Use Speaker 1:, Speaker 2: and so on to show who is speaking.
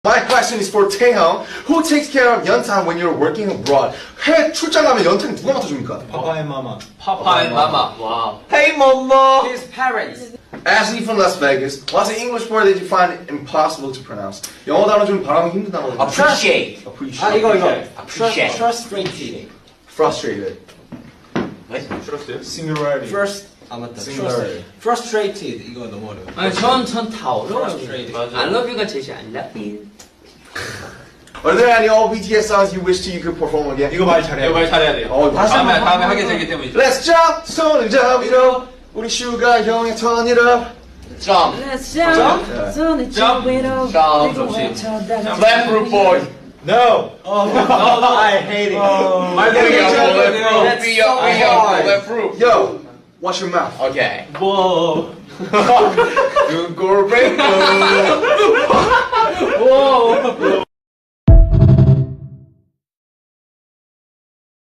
Speaker 1: My question is for Taehyung. Who takes care of 연탄 when you're working abroad? 해외 출장 가면 연탄 누가 맡아줍니까?
Speaker 2: Papa and Mama.
Speaker 3: Papa and Mama.
Speaker 4: Wow.
Speaker 1: Hey, mama!
Speaker 4: His parents.
Speaker 1: Ashley from Las Vegas. What's an English word that you find impossible to pronounce? 영어 단어 중 발음이 힘든 단어.
Speaker 4: Appreciate.
Speaker 1: Appreciate.
Speaker 4: 아 이거.
Speaker 3: Appreciate.
Speaker 4: Frustrated.
Speaker 1: Frustrated.
Speaker 2: Singularity.
Speaker 4: 아 맞다.
Speaker 2: Singularity.
Speaker 4: Frustrated 이거 너무 어려워.
Speaker 3: 아니 전다 어려워요.
Speaker 4: Frustrated.
Speaker 3: I love you가 제일 I love you.
Speaker 1: Are there any old BTS songs you wish you could perform again?
Speaker 2: 이거 말 잘해.
Speaker 5: 이거 말 잘해야 돼요. 다음에 하게 되기 때문이죠.
Speaker 1: Let's jump, 손을 잡으러 우리 슈가 형의 turn it up.
Speaker 4: Jump.
Speaker 6: Let's jump. 손을
Speaker 5: Jump.
Speaker 6: 잡으러
Speaker 4: Jump.
Speaker 6: 그리고 외쳐다가
Speaker 4: Left root boy.
Speaker 2: No. I hate it.
Speaker 5: 말 되게 어려워야 돼요.
Speaker 4: Let's be up. Left root.
Speaker 1: Yo, watch your mouth.
Speaker 4: Okay.
Speaker 5: 뭐.
Speaker 1: You go rainbow.
Speaker 5: 뭐.